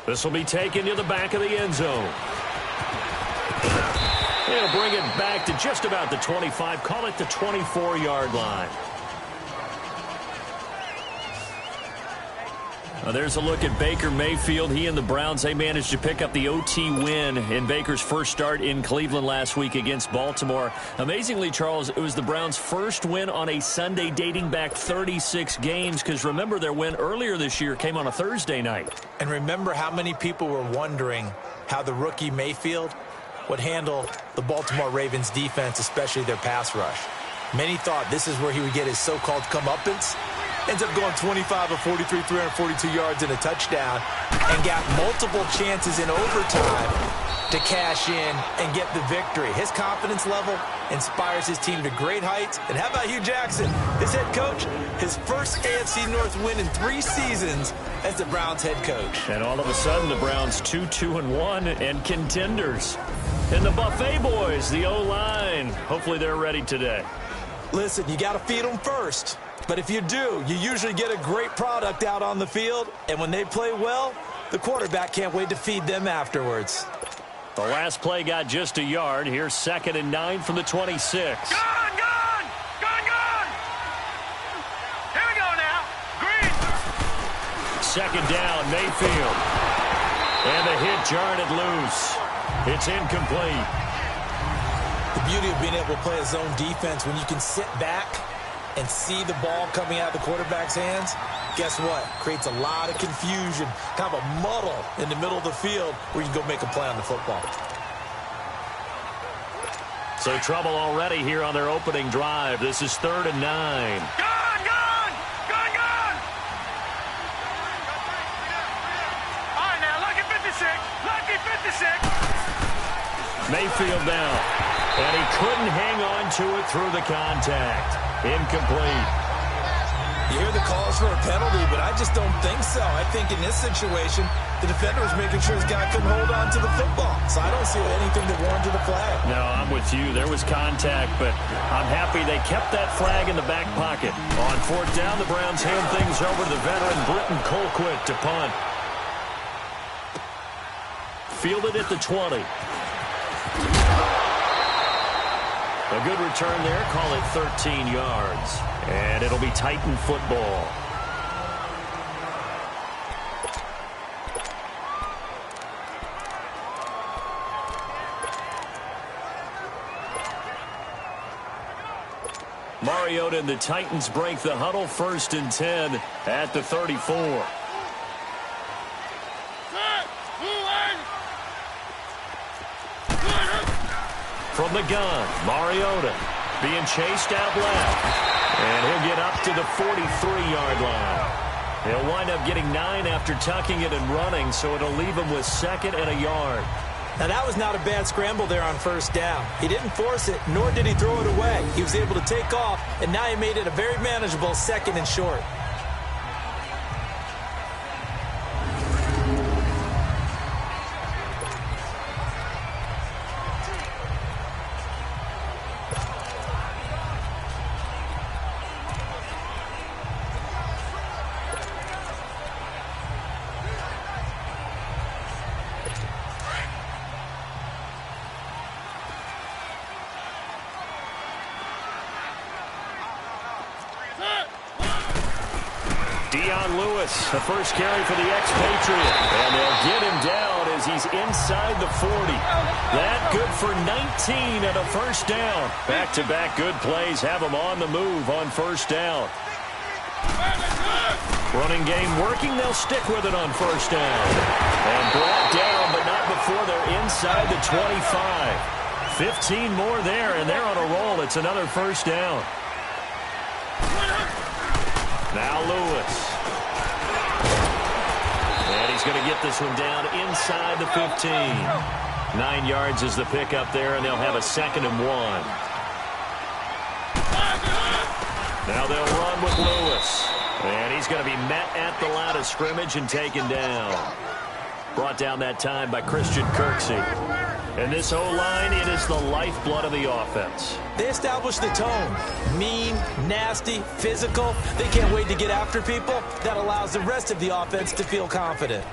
This will be taken to the back of the end zone. It'll bring it back to just about the 25. Call it the 24-yard line. There's a look at Baker Mayfield. He and the Browns, they managed to pick up the OT win in Baker's first start in Cleveland last week against Baltimore. Amazingly, Charles, it was the Browns' first win on a Sunday dating back 36 games, because remember, their win earlier this year came on a Thursday night. And remember how many people were wondering how the rookie Mayfield would handle the Baltimore Ravens defense, especially their pass rush. Many thought this is where he would get his so-called comeuppance. Ends up going 25 of 43, 342 yards and a touchdown, and got multiple chances in overtime to cash in and get the victory. His confidence level inspires his team to great heights. And how about Hugh Jackson, his head coach? His first AFC North win in 3 seasons as the Browns head coach. And all of a sudden, the Browns 2-2-1 and contenders. And the Buffet boys, the O-line, hopefully they're ready today. Listen, you got to feed them first. But if you do, you usually get a great product out on the field. And when they play well, the quarterback can't wait to feed them afterwards. The last play got just a yard. Here's 2nd and 9 from the 26. Gone! Here we go now. Green. 2nd down, Mayfield. And the hit jarred it loose. It's incomplete. The beauty of being able to play a zone defense when you can sit back and see the ball coming out of the quarterback's hands, guess what? Creates a lot of confusion, kind of a muddle in the middle of the field where you can go make a play on the football. So trouble already here on their opening drive. This is 3rd and 9. Gone! All right, now, lucky 56. Lucky 56. Mayfield now. And he couldn't hang on to it through the contact. Incomplete. You hear the calls for a penalty, but I just don't think so. I think in this situation, the defender was making sure his guy couldn't hold on to the football. So I don't see anything that warranted a flag. No, I'm with you. There was contact, but I'm happy they kept that flag in the back pocket. On 4th down, the Browns hand things over to the veteran Britton Colquitt to punt. Fielded at the 20. A good return there. Call it 13 yards. And it'll be Titan football. Mariota and the Titans break the huddle. 1st and 10 at the 34. From the gun, Mariota being chased out left. And he'll get up to the 43-yard line. He'll wind up getting 9 after tucking it and running, so it'll leave him with 2nd and a yard. Now, that was not a bad scramble there on 1st down. He didn't force it, nor did he throw it away. He was able to take off, and now he made it a very manageable 2nd and short. The first carry for the expatriate. And they'll get him down as he's inside the 40. That good for 19 and a 1st down. Back-to-back good plays have him on the move on 1st down. Running game working. They'll stick with it on 1st down. And brought down, but not before they're inside the 25. 15 more there, and they're on a roll. It's another 1st down. Now Lewis. And he's going to get this one down inside the 15. 9 yards is the pickup there, and they'll have a 2nd and 1. Now they'll run with Lewis. And he's going to be met at the line of scrimmage and taken down. Brought down that time by Christian Kirksey. And this O-line, it is the lifeblood of the offense. They establish the tone. Mean, nasty, physical. They can't wait to get after people. That allows the rest of the offense to feel confident.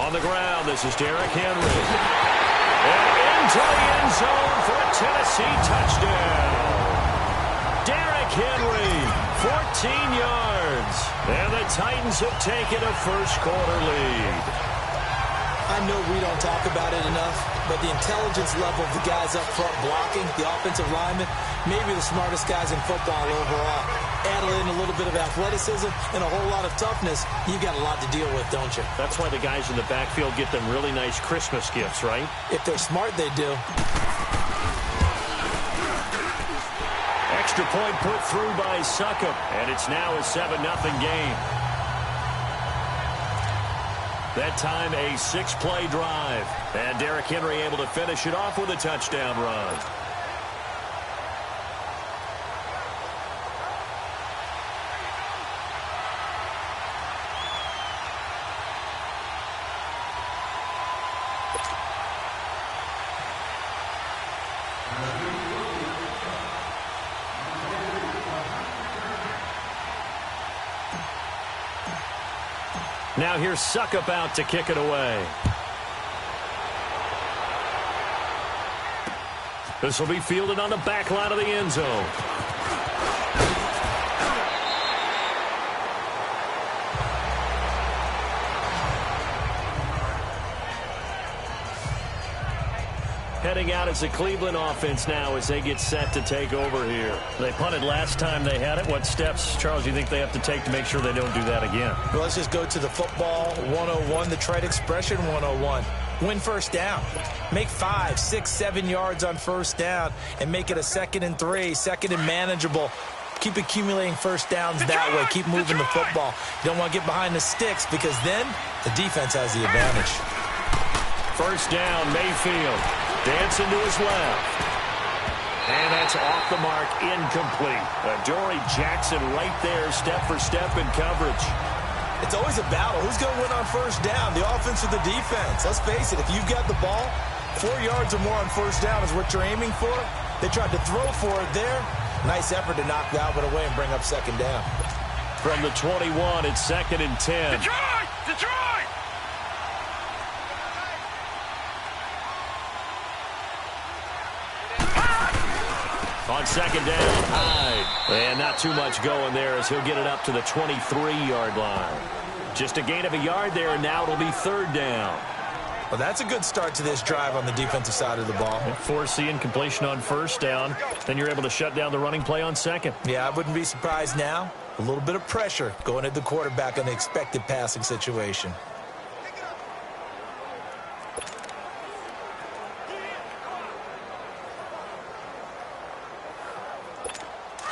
On the ground, this is Derrick Henry. And into the end zone for a Tennessee touchdown. Derrick Henry, 14 yards. And the Titans have taken a first-quarter lead. I know we don't talk about it enough, but the intelligence level of the guys up front blocking, the offensive linemen, maybe the smartest guys in football overall. Add in a little bit of athleticism and a whole lot of toughness, you've got a lot to deal with, don't you? That's why the guys in the backfield get them really nice Christmas gifts, right? If they're smart, they do. Extra point put through by Succop, and it's now a 7-0 game. That time, a 6-play drive. And Derrick Henry able to finish it off with a touchdown run. Now here's Succop out to kick it away. This will be fielded on the back line of the end zone. Heading out as the Cleveland offense now as they get set to take over here. They punted last time they had it. What steps, Charles, do you think they have to take to make sure they don't do that again? Well, let's just go to the football 101, the trite expression 101. Win first down. Make 5, 6, 7 yards on first down and make it a 2nd and 3, 2nd and manageable. Keep accumulating first downs that way. Keep moving the football. You don't want to get behind the sticks because then the defense has the advantage. First down, Mayfield. Dancing to his left. And that's off the mark, incomplete. Adoree Jackson right there, step for step in coverage. It's always a battle. Who's going to win on first down, the offense or the defense? Let's face it, if you've got the ball, 4 yards or more on first down is what you're aiming for. They tried to throw for it there. Nice effort to knock that one away and bring up second down. From the 21, it's 2nd and 10. Detroit! Detroit! On second down, Hyde. And not too much going there as he'll get it up to the 23-yard line. Just a gain of a yard there, and now it'll be 3rd down. Well, that's a good start to this drive on the defensive side of the ball. Forcing completion on first down. Then you're able to shut down the running play on second. Yeah, I wouldn't be surprised now. A little bit of pressure going at the quarterback on the expected passing situation.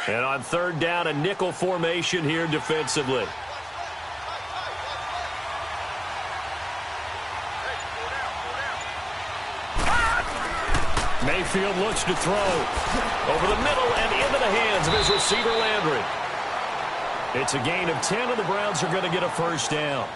And on 3rd down, a nickel formation here defensively. Mayfield looks to throw. Over the middle and into the hands of his receiver, Landry. It's a gain of 10, and the Browns are going to get a first down.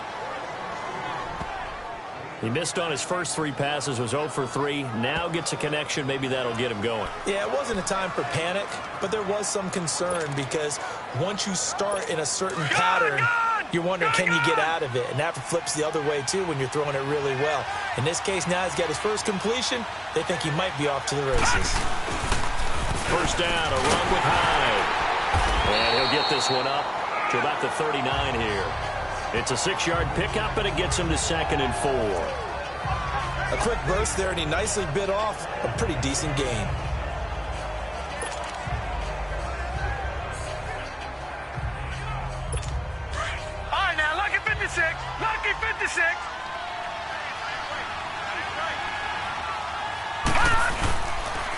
He missed on his first 3 passes, was 0 for 3. Now gets a connection. Maybe that'll get him going. Yeah, it wasn't a time for panic, but there was some concern because once you start in a certain pattern, you're wondering, can you get out of it? And that flips the other way, too, when you're throwing it really well. In this case, now he's got his first completion. They think he might be off to the races. First down, a run with Hyde. And he'll get this one up to about the 39 here. It's a 6-yard pickup, and it gets him to 2nd and 4. A quick burst there, and he nicely bit off a pretty decent gain. All right, now, lucky 56. Lucky 56.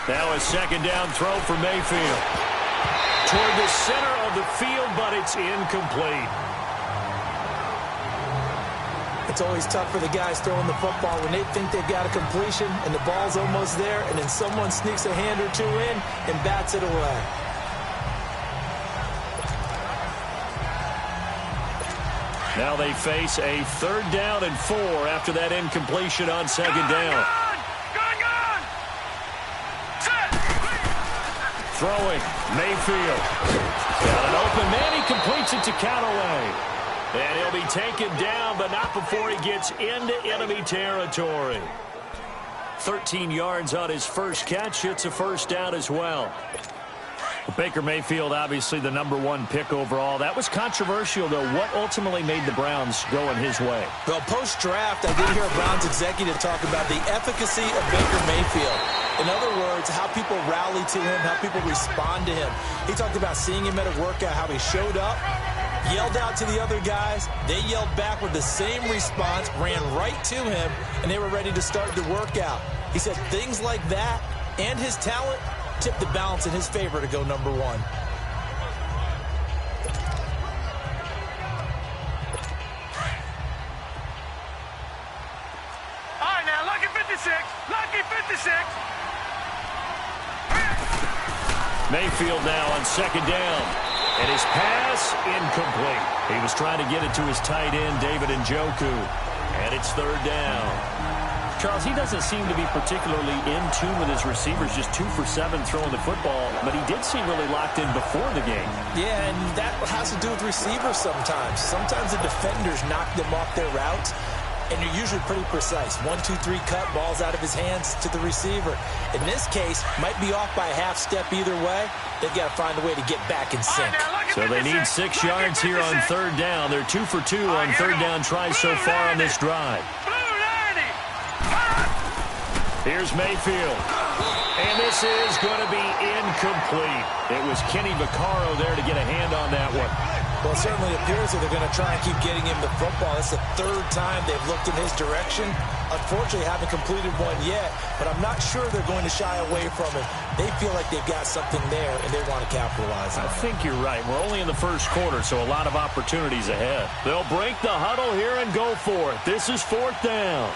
Now a 2nd down throw for Mayfield. Toward the center of the field, but it's incomplete. It's always tough for the guys throwing the football when they think they've got a completion and the ball's almost there, and then someone sneaks a hand or 2 in and bats it away. Now they face a 3rd down and 4 after that incompletion on 2nd down. Gun! Set! Throwing, Mayfield. Got an open man, he completes it to Callaway. And he'll be taken down, but not before he gets into enemy territory. 13 yards on his first catch. It's a first down as well. Baker Mayfield, obviously the #1 pick overall. That was controversial, though. What ultimately made the Browns go in his way? Well, post-draft, I did hear a Browns executive talk about the efficacy of Baker Mayfield. In other words, how people rally to him, how people respond to him. He talked about seeing him at a workout, how he showed up, yelled out to the other guys. They yelled back with the same response, ran right to him, and they were ready to start the workout. He said things like that and his talent tipped the balance in his favor to go #1. All right, now, lucky 56. Lucky 56. Mayfield now on second down. And his pass, incomplete. He was trying to get it to his tight end, David Njoku. And it's third down. Charles, he doesn't seem to be particularly in tune with his receivers, just 2 for 7 throwing the football, but he did seem really locked in before the game. Yeah, and that has to do with receivers sometimes. Sometimes the defenders knock them off their routes, and you're usually pretty precise. 1, 2, 3 cut, balls out of his hands to the receiver. In this case, might be off by a half step either way. They've got to find a way to get back in sync. So they need 6 yards here on third down. They're 2 for 2 on third down tries so far on this drive. Here's Mayfield. And this is going to be incomplete. It was Kenny Vaccaro there to get a hand on that one. Well, it certainly appears that they're going to try and keep getting him the football. It's the third time they've looked in his direction. Unfortunately, haven't completed one yet, but I'm not sure they're going to shy away from it. They feel like they've got something there, and they want to capitalize on it. I think you're right. We're only in the first quarter, so a lot of opportunities ahead. They'll break the huddle here and go for it. This is fourth down.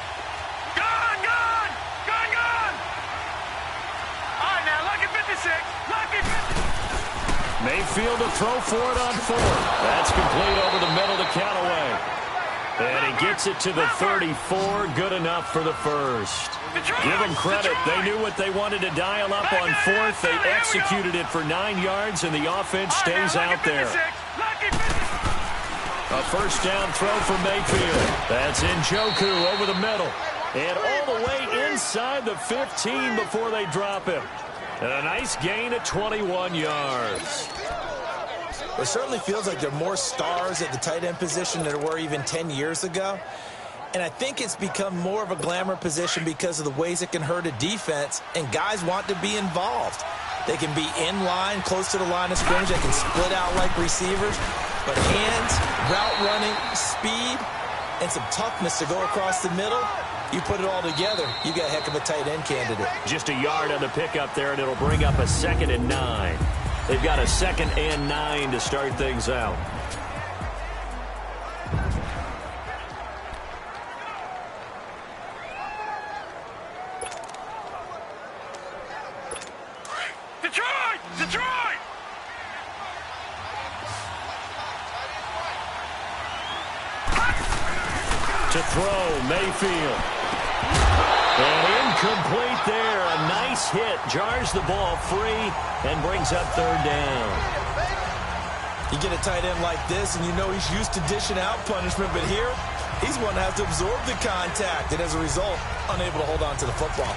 Mayfield to throw for it on fourth. That's complete over the middle to Callaway. And he gets it to the 34. Good enough for the first. Give them credit. They knew what they wanted to dial up on fourth. They executed it for 9 yards, and the offense stays out there. A first down throw for Mayfield. That's Njoku over the middle. And all the way inside the 15 before they drop him. And a nice gain of 21 yards. It certainly feels like there are more stars at the tight end position than there were even 10 years ago. And I think it's become more of a glamour position because of the ways it can hurt a defense, and guys want to be involved. They can be in line, close to the line of scrimmage. They can split out like receivers. But hands, route running, speed, and some toughness to go across the middle, you put it all together, you got a heck of a tight end candidate. Just a yard on the pickup there, and it'll bring up a 2nd and 9. They've got a 2nd and 9 to start things out. Detroit! Detroit! To throw, Mayfield. And incomplete there. A nice hit. Jars the ball free and brings up third down. You get a tight end like this, and you know he's used to dishing out punishment, but here, he's one that has to absorb the contact, and as a result, unable to hold on to the football.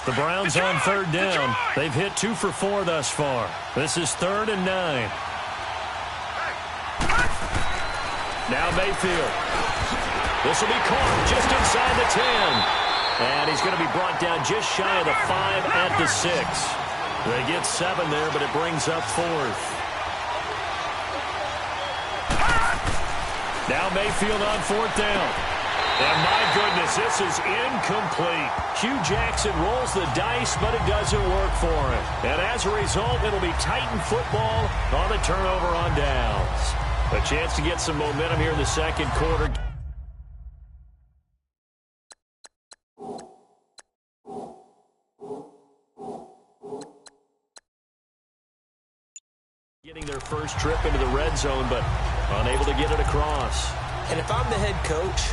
The Browns on third down. They've hit 2 for 4 thus far. This is 3rd and 9. Now Mayfield. This will be caught just inside the 10. And he's going to be brought down just shy of the 5 at the 6. They get 7 there, but it brings up 4th. Now Mayfield on 4th down. And my goodness, this is incomplete. Hugh Jackson rolls the dice, but it doesn't work for him. And as a result, it'll be Titan football on the turnover on downs. A chance to get some momentum here in the second quarter. Getting their first trip into the red zone, but unable to get it across. And if I'm the head coach,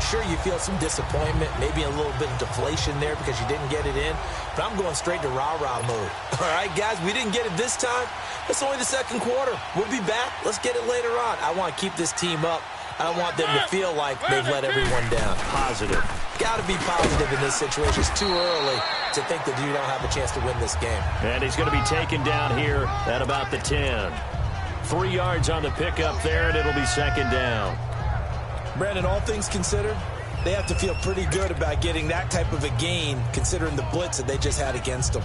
Sure, you feel some disappointment, maybe a little bit of deflation there because you didn't get it in, but I'm going straight to rah-rah mode. All right, guys, we didn't get it this time. It's only the second quarter. We'll be back. Let's get it later on. I want to keep this team up. I don't want them to feel like they've let everyone down. Positive. Got to be positive in this situation. It's too early to think that you don't have a chance to win this game. And he's going to be taken down here at about the 10. 3 yards on the pickup there, and it'll be second down. Brandon, all things considered, they have to feel pretty good about getting that type of a gain considering the blitz that they just had against them.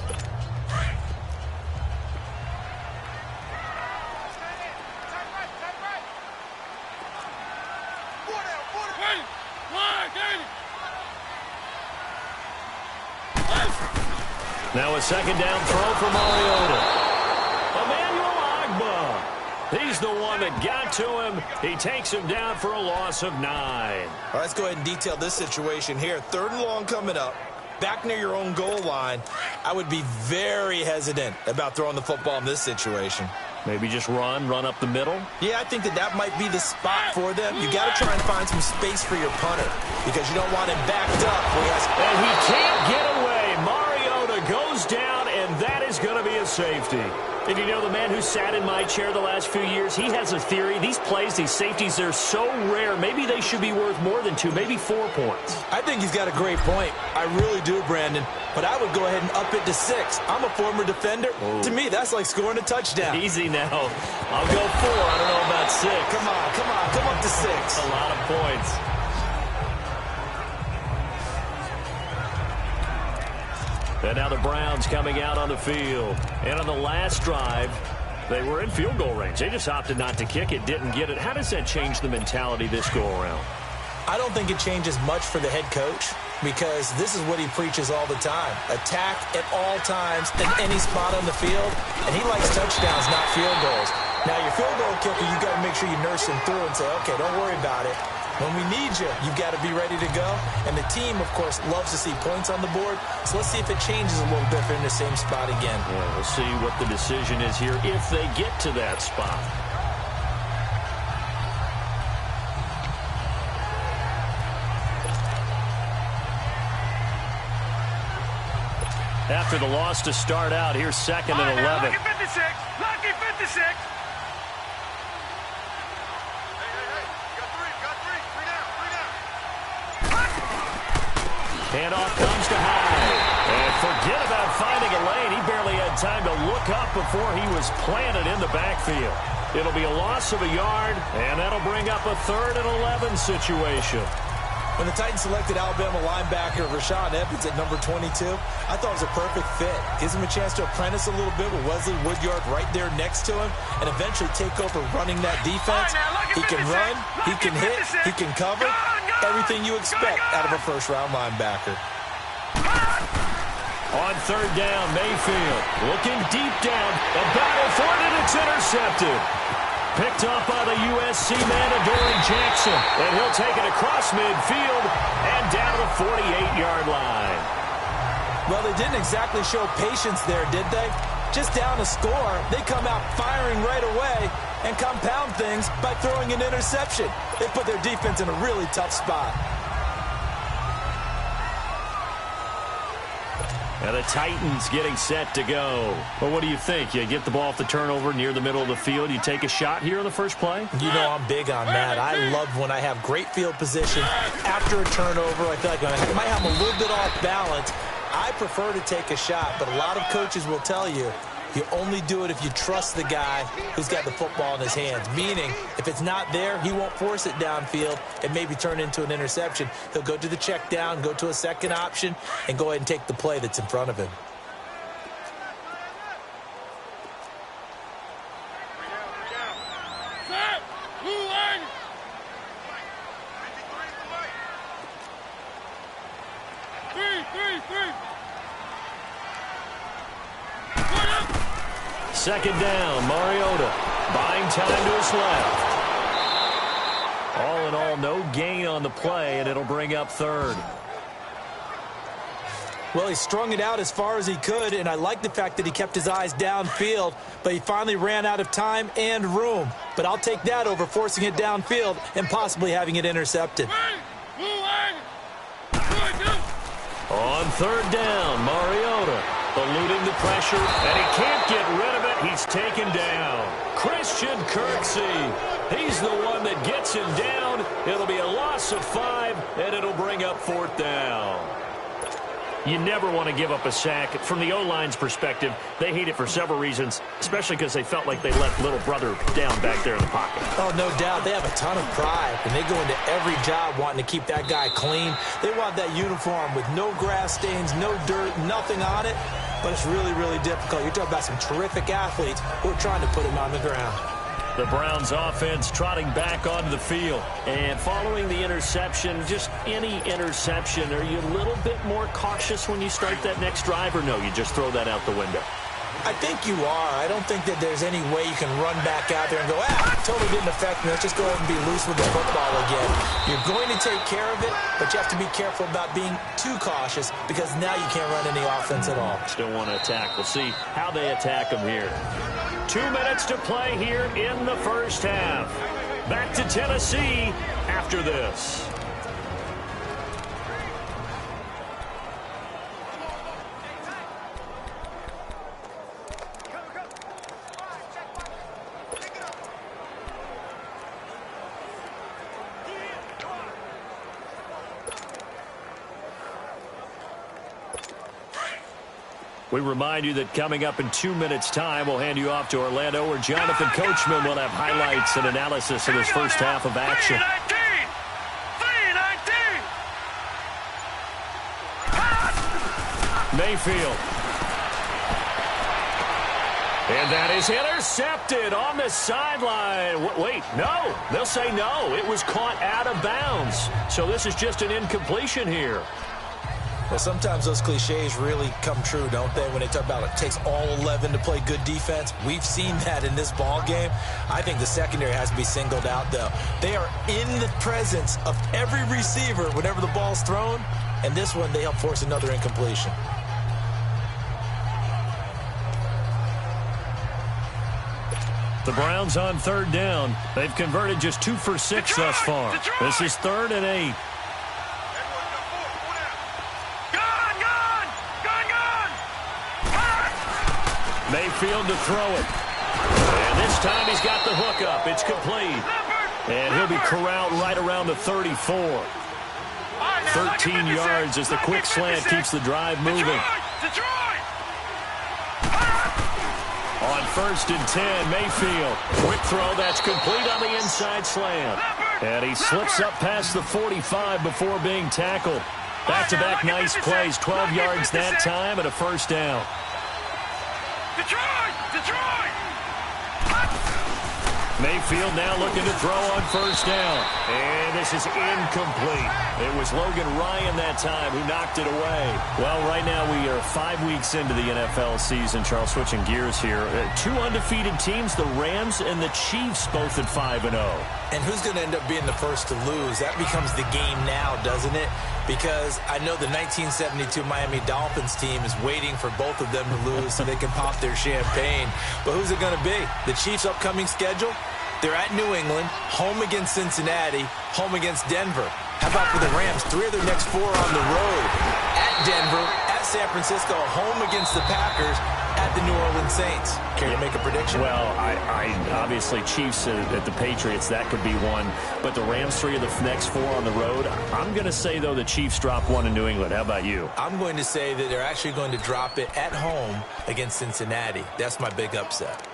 Now a second down throw for Mariota. He's the one that got to him. He takes him down for a loss of 9. All right, let's go ahead and detail this situation here. 3rd and long coming up. Back near your own goal line. I would be very hesitant about throwing the football in this situation. Maybe just run up the middle? Yeah, I think that might be the spot for them. You got to try and find some space for your punter because you don't want him backed up. And he can't get away. Mariota goes down, and that is going to be a safety. And you know, the man who sat in my chair the last few years, he has a theory. These plays, these safeties, they're so rare. Maybe they should be worth more than 2, maybe 4 points. I think he's got a great point. I really do, Brandon. But I would go ahead and up it to 6. I'm a former defender. Whoa. To me, that's like scoring a touchdown. Easy now. I'll go 4. I don't know about 6. Come on. Come up to 6. A lot of points. And now the Browns coming out on the field. And on the last drive, they were in field goal range. They just opted not to kick it, didn't get it. How does that change the mentality this go-around? I don't think it changes much for the head coach because this is what he preaches all the time. Attack at all times in any spot on the field. And he likes touchdowns, not field goals. Now, your field goal kicker, you got to make sure you nurse him through and say, okay, don't worry about it. When we need you, you've got to be ready to go. And the team, of course, loves to see points on the board. So let's see if it changes a little bit if they're in the same spot again. Yeah, we'll see what the decision is here if they get to that spot. After the loss to start out, here's 2nd and 11. Lucky 56. Lucky 56. Handoff comes to Hyde. And forget about finding a lane. He barely had time to look up before he was planted in the backfield. It'll be a loss of a yard, and that'll bring up a 3rd and 11 situation. When the Titans selected Alabama linebacker Rashaan Evans at number 22, I thought it was a perfect fit. Gives him a chance to apprentice a little bit with Wesley Woodyard right there next to him and eventually take over running that defense. He can run, he can hit, he can cover. Everything you expect out of a first-round linebacker. On 3rd down, Mayfield looking deep down. A battle for it, and it's intercepted. Picked up by the USC man, Adoree Jackson. And he'll take it across midfield and down to the 48-yard line. Well, they didn't exactly show patience there, did they? Just down a score, they come out firing right away and compound things by throwing an interception. They put their defense in a really tough spot. And the Titans getting set to go. Well, what do you think? You get the ball off the turnover near the middle of the field. You take a shot here on the first play? You know I'm big on that. I love when I have great field position after a turnover. I feel like I might have a little bit off balance. I prefer to take a shot, but a lot of coaches will tell you, you only do it if you trust the guy who's got the football in his hands. Meaning, if it's not there, he won't force it downfield and maybe turn into an interception. He'll go to the check down, go to a second option, and go ahead and take the play that's in front of him. Second down, Mariota buying time to his left. All in all, no gain on the play, and it'll bring up 3rd. Well, he strung it out as far as he could, and I like the fact that he kept his eyes downfield, but he finally ran out of time and room. But I'll take that over forcing it downfield and possibly having it intercepted. On third down, Mariota eluding the pressure, and he can't get rid of it. He's taken down. Christian Kirksey, he's the one that gets him down. It'll be a loss of 5, and it'll bring up fourth down. You never want to give up a sack. From the O-line's perspective, they hate it for several reasons, especially because they felt like they let little brother down back there in the pocket. Oh, no doubt. They have a ton of pride, and they go into every job wanting to keep that guy clean. They want that uniform with no grass stains, no dirt, nothing on it, but it's really, really difficult. You're talking about some terrific athletes who are trying to put him on the ground. The Browns offense trotting back onto the field. And following the interception, just any interception, are you a little bit more cautious when you start that next drive, or no, you just throw that out the window? I think you are. I don't think that there's any way you can run back out there and go, totally didn't affect me. Let's just go ahead and be loose with the football again. You're going to take care of it, but you have to be careful about being too cautious because now you can't run any offense at all. Still want to attack. We'll see how they attack them here. 2 minutes to play here in the first half. Back to Tennessee after this. We remind you that coming up in 2 minutes' time, we'll hand you off to Orlando, where Jonathan Coachman will have highlights and analysis of his first half of action. Mayfield. And that is intercepted on the sideline. Wait, no. They'll say no. It was caught out of bounds. So this is just an incompletion here. Well, sometimes those cliches really come true, don't they? When they talk about it takes all 11 to play good defense. We've seen that in this ball game. I think the secondary has to be singled out, though. They are in the presence of every receiver whenever the ball's thrown, and this one they help force another incompletion. The Browns on third down. They've converted just 2 for 6 thus far. This is 3rd and 8. Mayfield to throw it. And this time he's got the hook up. It's complete. And he'll be corralled right around the 34. 13 yards as the quick slant keeps the drive moving. On 1st and 10, Mayfield. Quick throw, that's complete on the inside slant. And he slips up past the 45 before being tackled. Back-to-back nice plays, 12 yards that time and a first down. Mayfield now looking to throw on first down. And this is incomplete. It was Logan Ryan that time who knocked it away. Well, right now we are 5 weeks into the NFL season. Charles, switching gears here. 2 undefeated teams, the Rams and the Chiefs, both at 5-0. And who's going to end up being the first to lose? That becomes the game now, doesn't it? Because I know the 1972 Miami Dolphins team is waiting for both of them to lose so they can pop their champagne. But who's it going to be? The Chiefs' upcoming schedule? They're at New England, home against Cincinnati, home against Denver. How about for the Rams? 3 of their next 4 on the road. At Denver, at San Francisco, home against the Packers, at the New Orleans Saints. Care to make a prediction? Well, I obviously Chiefs at the Patriots, that could be one. But the Rams, 3 of the next 4 on the road. I'm going to say, though, the Chiefs drop 1 in New England. How about you? I'm going to say that they're actually going to drop it at home against Cincinnati. That's my big upset.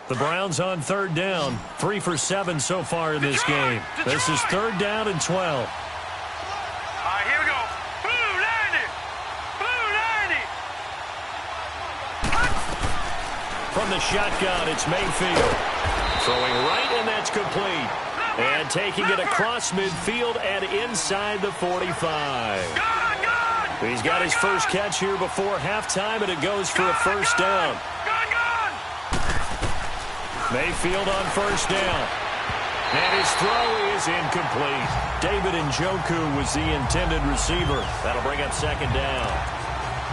The Browns on third down, 3 for 7 so far in this game. This is 3rd down and 12. All right, here we go. Blue 90. Blue 90. From the shotgun, it's Mayfield. Throwing right, and that's complete. And taking it across midfield and inside the 45. He's got his first catch here before halftime, and it goes for a first down. Mayfield on first down. And his throw is incomplete. David Njoku was the intended receiver. That'll bring up 2nd down.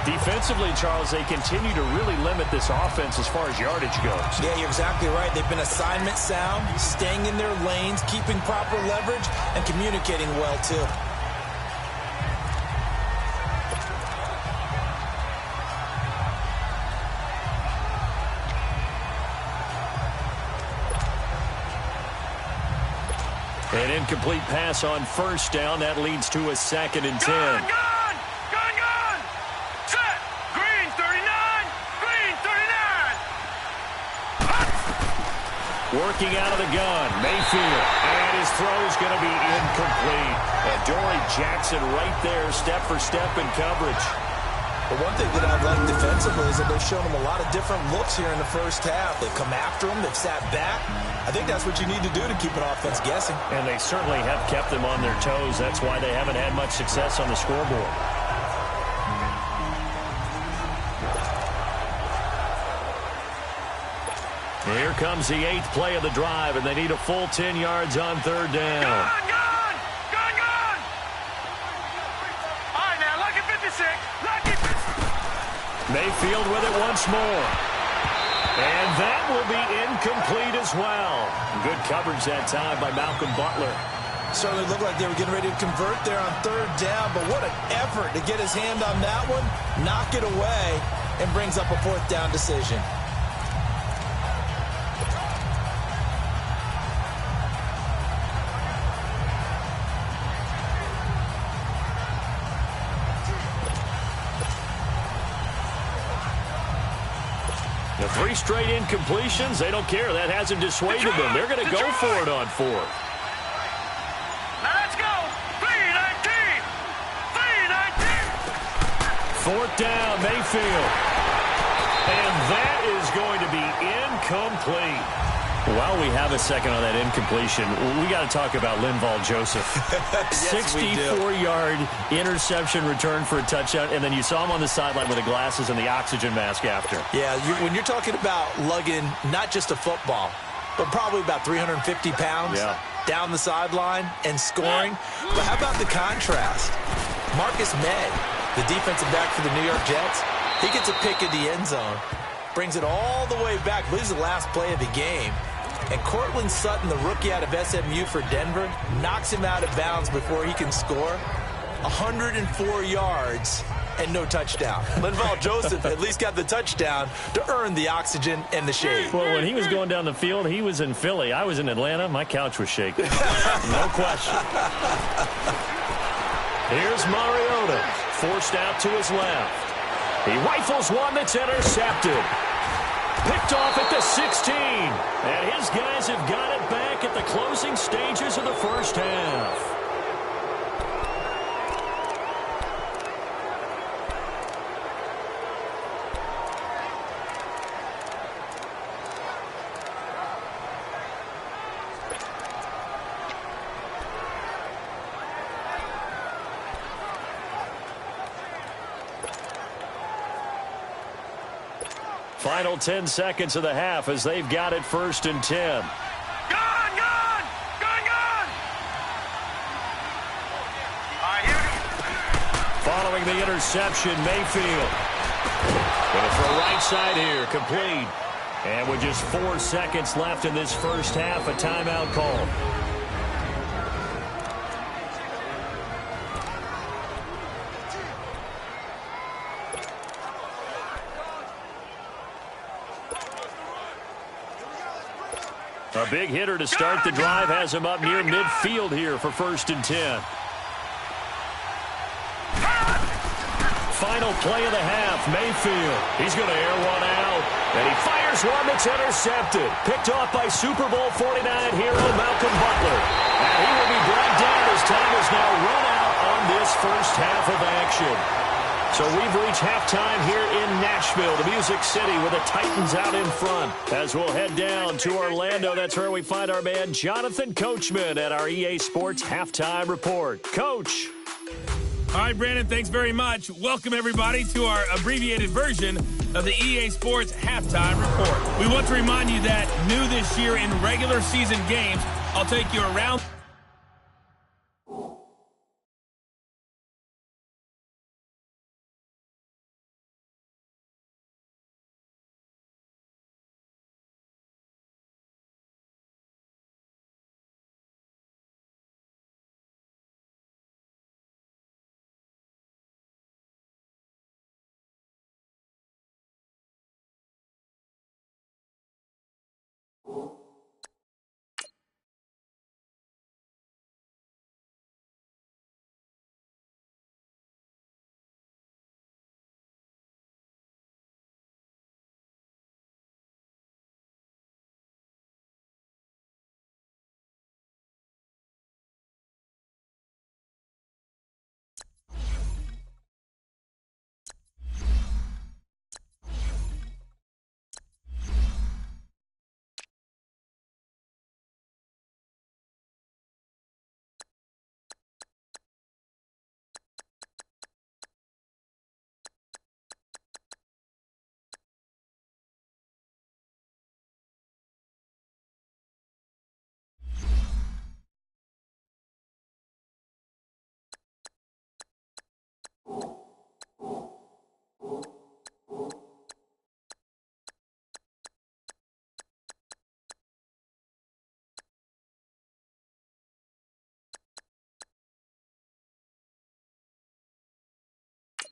Defensively, Charles, they continue to really limit this offense as far as yardage goes. Yeah, you're exactly right. They've been assignment sound, staying in their lanes, keeping proper leverage, and communicating well, too. An incomplete pass on first down. That leads to a 2nd and 10. Gun! Set! Green 39! Green 39! Working out of the gun, Mayfield. And his throw is going to be incomplete. And Dory Jackson right there, step for step in coverage. But one thing that I like defensively is that they've shown him a lot of different looks here in the first half. They've come after him. They've sat back. I think that's what you need to do to keep an offense guessing. And they certainly have kept them on their toes. That's why they haven't had much success on the scoreboard. Here comes the 8th play of the drive, and they need a full 10 yards on 3rd down. Gun! All right, now, lucky 56. Lucky 56. Mayfield with it once more. And that will be incomplete as well. Good coverage that time by Malcolm Butler. Certainly looked like they were getting ready to convert there on 3rd down, but what an effort to get his hand on that one, knock it away, and brings up a 4th down decision. The 3 straight incompletions, they don't care. That hasn't dissuaded them. They're going to go for it on 4th. Now let's go. 3-19. 3-19. 4th down, Mayfield. And that is going to be incomplete. While we have a second on that incompletion, we got to talk about Linval Joseph. Yes, 64-yard interception return for a touchdown, and then you saw him on the sideline with the glasses and the oxygen mask after. Yeah, when you're talking about lugging not just a football, but probably about 350 pounds down the sideline and scoring. But how about the contrast? Marcus May, the defensive back for the New York Jets, he gets a pick in the end zone, brings it all the way back, leaves the last play of the game. And Cortland Sutton, the rookie out of SMU for Denver, knocks him out of bounds before he can score. 104 yards and no touchdown. Linval Joseph at least got the touchdown to earn the oxygen and the shade. Well, when he was going down the field, he was in Philly. I was in Atlanta. My couch was shaking. No question. Here's Mariota, forced out to his left. He rifles one that's intercepted. Picked off at the 16. And his guys have got it back at the closing stages of the first half. Final 10 seconds of the half as they've got it 1st and 10. Gun! All right, here. Following the interception, Mayfield. Going to throw right side here, complete. And with just 4 seconds left in this first half, a timeout call. A big hitter to start the drive has him up near midfield here for 1st and 10. Final play of the half, Mayfield. He's going to air one out, and he fires one that's intercepted. Picked off by Super Bowl 49 hero Malcolm Butler. And he will be brought down as time has now run out on this first half of action. So we've reached halftime here in Nashville, the Music City, with the Titans out in front. As we'll head down to Orlando, that's where we find our man Jonathan Coachman at our EA Sports Halftime Report. Coach. All right, Brandon, thanks very much. Welcome, everybody, to our abbreviated version of the EA Sports Halftime Report. We want to remind you that new this year in regular season games, I'll take you around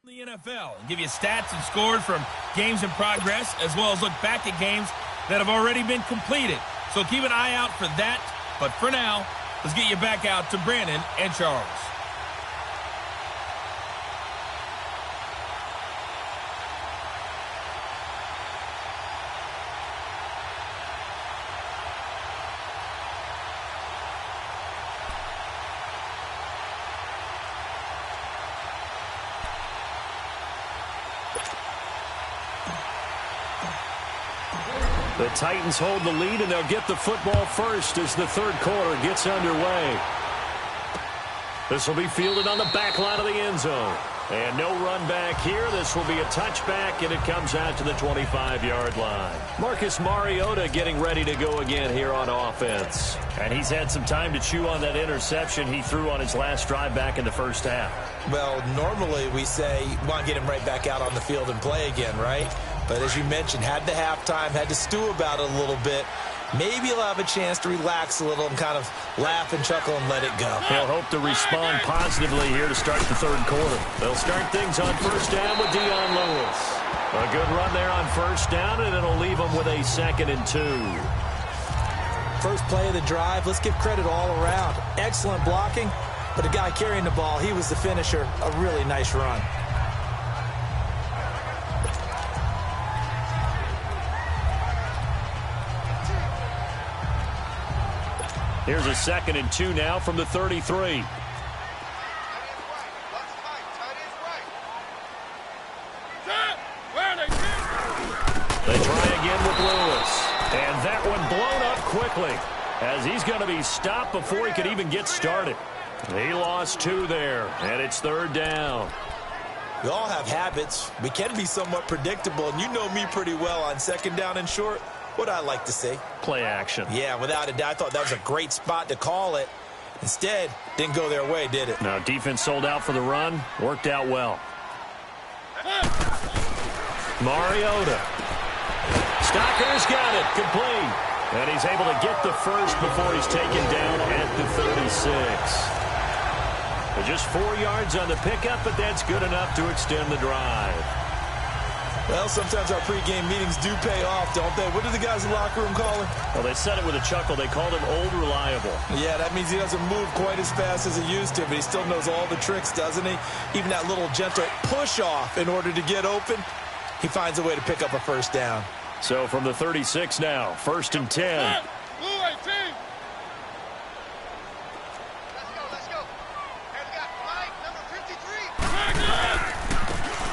The NFL and give you stats and scores from games in progress, as well as look back at games that have already been completed. So keep an eye out for that. But for now, let's get you back out to Brandon and Charles. The Titans hold the lead, and they'll get the football first as the third quarter gets underway. This will be fielded on the back line of the end zone. And no run back here. This will be a touchback, and it comes out to the 25-yard line. Marcus Mariota getting ready to go again here on offense. And he's had some time to chew on that interception he threw on his last drive back in the first half. Well, normally we say you want to get him right back out on the field and play again, right? But as you mentioned, had the halftime, had to stew about it a little bit. Maybe he'll have a chance to relax a little and kind of laugh and chuckle and let it go. He'll hope to respond positively here to start the third quarter. They'll start things on first down with Dion Lewis. A good run there on first down, and it'll leave them with a 2nd and 2. First play of the drive, let's give credit all around. Excellent blocking, but the guy carrying the ball, he was the finisher. A really nice run. Here's a 2nd and 2 now from the 33. They try again with Lewis. And that one blown up quickly as he's going to be stopped before he could even get started. He lost 2 there, and it's 3rd down. We all have habits. We can be somewhat predictable, and you know me pretty well on 2nd down and short. What I like to see. Play action. Yeah, without a doubt. I thought that was a great spot to call it. Instead, didn't go their way, did it? No, defense sold out for the run. Worked out well. Mariota. Stocker's got it. Complete. And he's able to get the first before he's taken down at the 36. Just 4 yards on the pickup, but that's good enough to extend the drive. Well, sometimes our pregame meetings do pay off, don't they? What do the guys in the locker room call him? Well, they said it with a chuckle. They called him Old Reliable. Yeah, that means he doesn't move quite as fast as he used to, but he still knows all the tricks, doesn't he? Even that little gentle push-off in order to get open, he finds a way to pick up a first down. So from the 36 now, 1st and 10.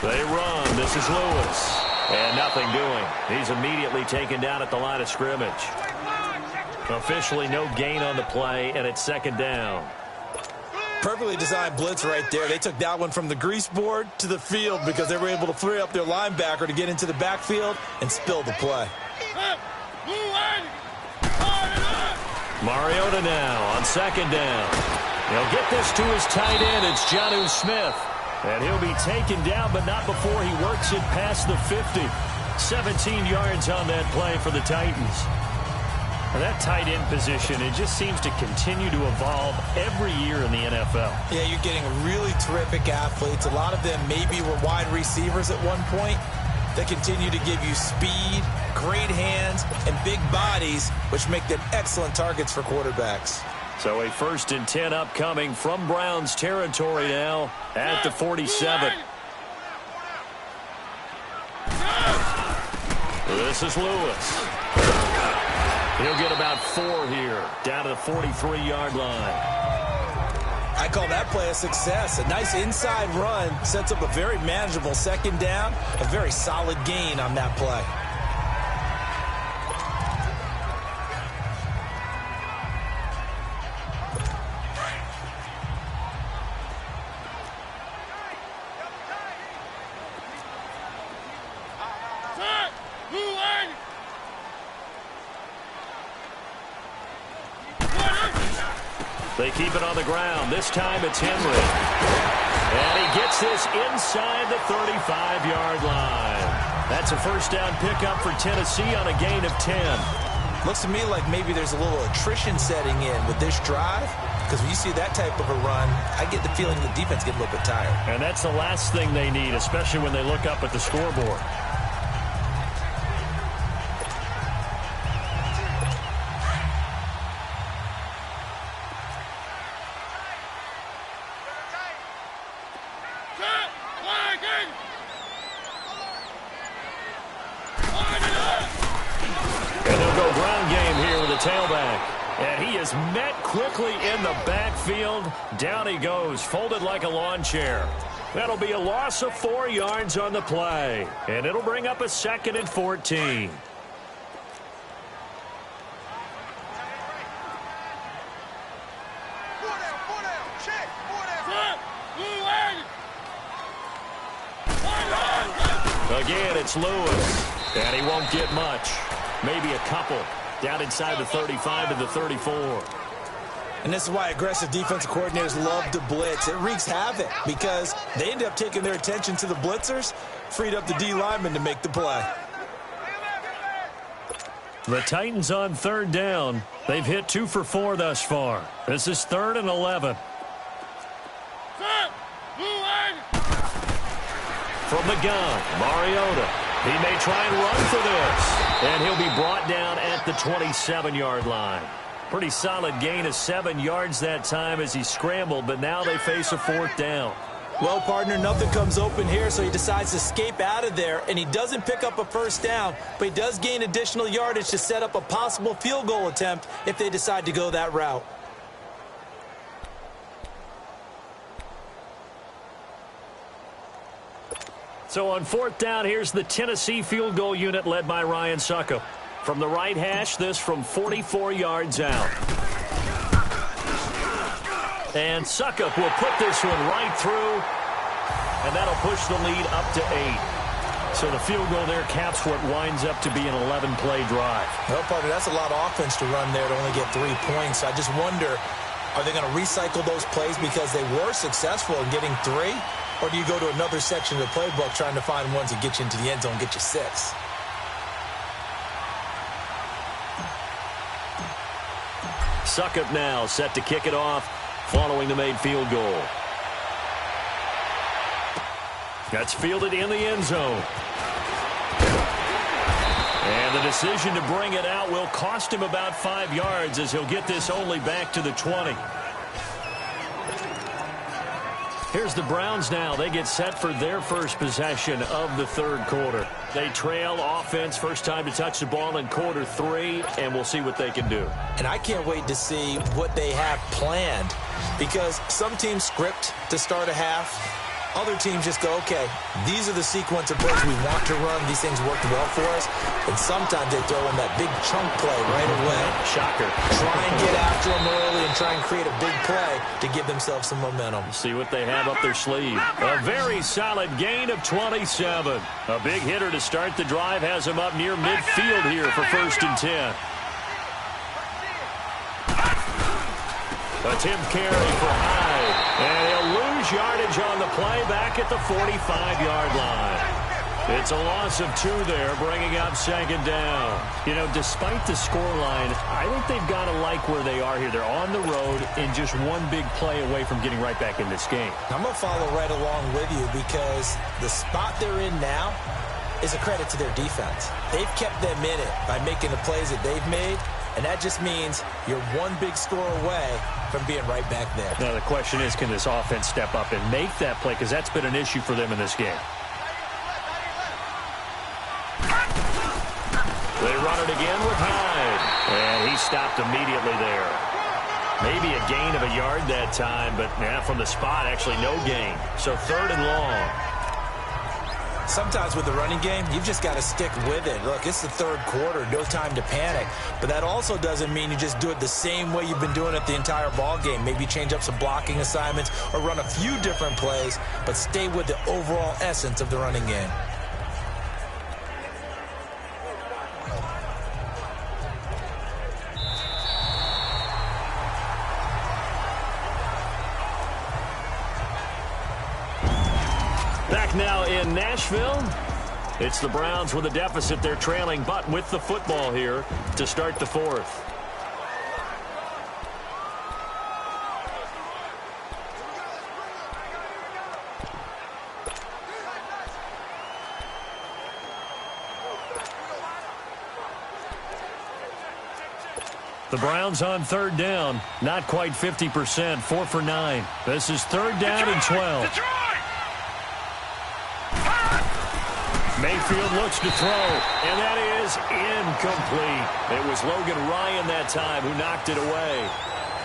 They run. This is Lewis. And nothing doing. He's immediately taken down at the line of scrimmage. Officially no gain on the play, and it's 2nd down. Perfectly designed blitz right there. They took that one from the grease board to the field because they were able to free up their linebacker to get into the backfield and spill the play. Mariota now on 2nd down. He'll get this to his tight end. It's Jonnu Smith. And he'll be taken down, but not before he works it past the 50. 17 yards on that play for the Titans. And that tight end position, it just seems to continue to evolve every year in the NFL. Yeah, you're getting really terrific athletes. A lot of them maybe were wide receivers at one point. They continue to give you speed, great hands, and big bodies, which make them excellent targets for quarterbacks. So a 1st and 10 upcoming from Browns territory now at the 47. This is Lewis. He'll get about 4 here, down to the 43-yard line. I call that play a success. A nice inside run sets up a very manageable 2nd down, a very solid gain on that play. They keep it on the ground. This time it's Henry. And he gets this inside the 35-yard line. That's a 1st down pickup for Tennessee on a gain of 10. Looks to me like maybe there's a little attrition setting in with this drive. because when you see that type of a run, I get the feeling the defense get a little bit tired. And that's the last thing they need, especially when they look up at the scoreboard. Tailback, and he is met quickly in the backfield. Down he goes, folded like a lawn chair. That'll be a loss of 4 yards on the play, and it'll bring up a 2nd and 14. Again, it's Lewis, and he won't get much. Maybe a couple. Down inside the 35 to the 34. And this is why aggressive defensive coordinators love to blitz. It wreaks havoc because they end up taking their attention to the blitzers, freed up the D lineman to make the play. The Titans on 3rd down. They've hit 2 for 4 thus far. This is 3rd and 11. From the gun, Mariota. He may try and run for this. And he'll be brought down at the 27-yard line. Pretty solid gain of 7 yards that time as he scrambled, but now they face a 4th down. Well, partner, nothing comes open here, so he decides to escape out of there, and he doesn't pick up a 1st down, but he does gain additional yardage to set up a possible field goal attempt if they decide to go that route. So on 4th down, here's the Tennessee field goal unit led by Ryan Succop. From the right hash, this from 44 yards out. And Succop will put this one right through, and that'll push the lead up to 8. So the field goal there caps what winds up to be an 11-play drive. Well, partner, that's a lot of offense to run there to only get 3 points. I just wonder, are they going to recycle those plays because they were successful in getting 3? Or do you go to another section of the playbook trying to find ones that get you into the end zone, get you 6? Succop now set to kick it off following the made field goal. That's fielded in the end zone. And the decision to bring it out will cost him about 5 yards as he'll get this only back to the 20. Here's the Browns now. They get set for their first possession of the 3rd quarter. They trail offense, first time to touch the ball in quarter 3, and we'll see what they can do. And I can't wait to see what they have planned because some teams script to start a half. Other teams just go, okay, these are the sequence of plays we want to run. These things worked well for us. And sometimes they throw in that big chunk play right away. Shocker. Try and get after them early and try and create a big play to give themselves some momentum. See what they have up their sleeve. A very solid gain of 27. A big hitter to start the drive has him up near midfield here for 1st and 10. A Tim Carey for Hyde. And he'll lose yardage on the play back at the 45-yard line. It's a loss of 2 there, bringing up 2nd down. You know, despite the scoreline, I think they've got to like where they are here. They're on the road and just one big play away from getting right back in this game. I'm going to follow right along with you because the spot they're in now is a credit to their defense. They've kept them in it by making the plays that they've made, and that just means you're one big score away from being right back there. Now, the question is, can this offense step up and make that play? Because that's been an issue for them in this game. They run it again with Hyde. And he stopped immediately there. Maybe a gain of a yard that time, but from the spot, actually no gain. So 3rd and long. Sometimes with the running game, you've just got to stick with it. Look, it's the 3rd quarter, no time to panic. But that also doesn't mean you just do it the same way you've been doing it the entire ball game. Maybe change up some blocking assignments or run a few different plays, but stay with the overall essence of the running game. Back now in Nashville. It's the Browns with a deficit. They're trailing, but with the football here to start the 4th. The Browns on third down, not quite 50%, 4 for 9. This is third down and 12. Mayfield looks to throw, and that is incomplete. It was Logan Ryan that time who knocked it away.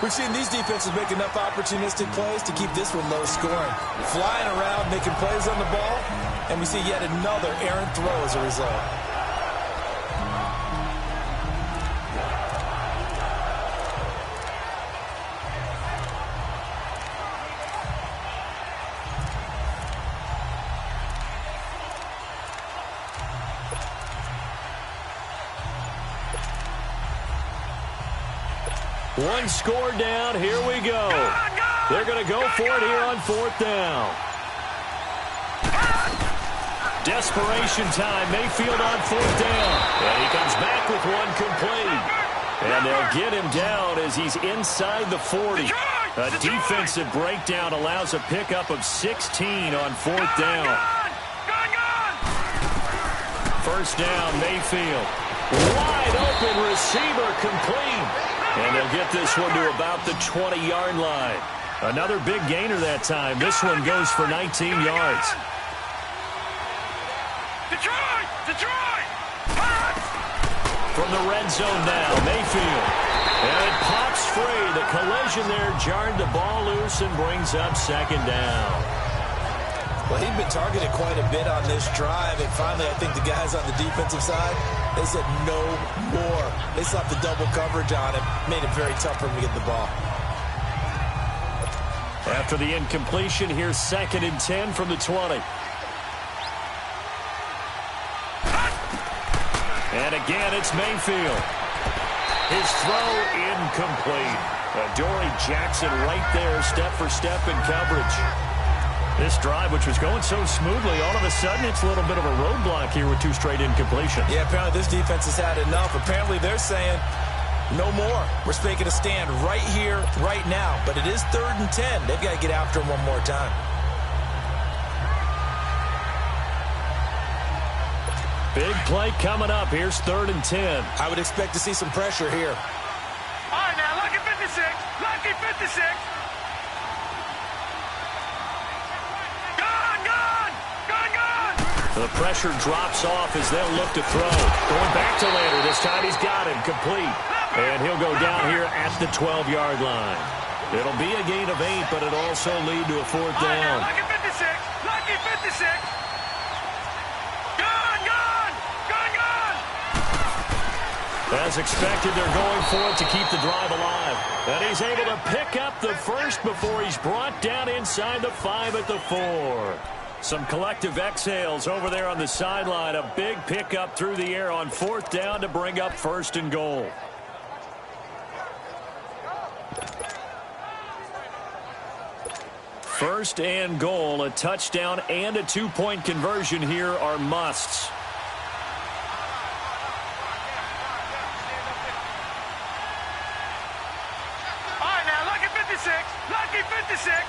We've seen these defenses make enough opportunistic plays to keep this one low scoring. Flying around, making plays on the ball, and we see yet another errant throw as a result. One score down. Here we go. They're going to go for it here on fourth down. Desperation time. Mayfield on fourth down. And he comes back with one complete. And they'll get him down as he's inside the 40. A defensive breakdown allows a pickup of 16 on fourth down. First down, Mayfield. Wide open receiver complete. And they'll get this one to about the 20-yard line. Another big gainer that time. This one goes for 19 yards. Detroit! From the red zone now, Mayfield. And it pops free. The collision there jarred the ball loose and brings up second down. Well, he'd been targeted quite a bit on this drive, and finally I think the guys on the defensive side, they said no more. They slapped the double coverage on him, made it very tough for him to get the ball. After the incompletion, here's 2nd and 10 from the 20. And again, it's Mayfield. His throw incomplete. Dory Jackson right there, step for step in coverage. This drive, which was going so smoothly, all of a sudden it's a little bit of a roadblock here with 2 straight incompletions. Yeah, apparently this defense has had enough. Apparently they're saying no more. We're making a stand right here, right now. But it is 3rd and 10. They've got to get after him one more time. Big play coming up. Here's 3rd and 10. I would expect to see some pressure here. All right, now, lucky 56. Lucky 56. The pressure drops off as they'll look to throw. Going back to Lander. This time he's got him complete. And he'll go down here at the 12-yard line. It'll be a gain of 8, but it'll also lead to a 4th down. Lucky 56. Lucky 56. Gone. As expected, they're going for it to keep the drive alive. And he's able to pick up the first before he's brought down inside the 5 at the 4. Some collective exhales over there on the sideline. A big pickup through the air on 4th down to bring up 1st and goal. First and goal, a touchdown and a 2-point conversion here are musts. All right, now, lucky 56. Lucky 56.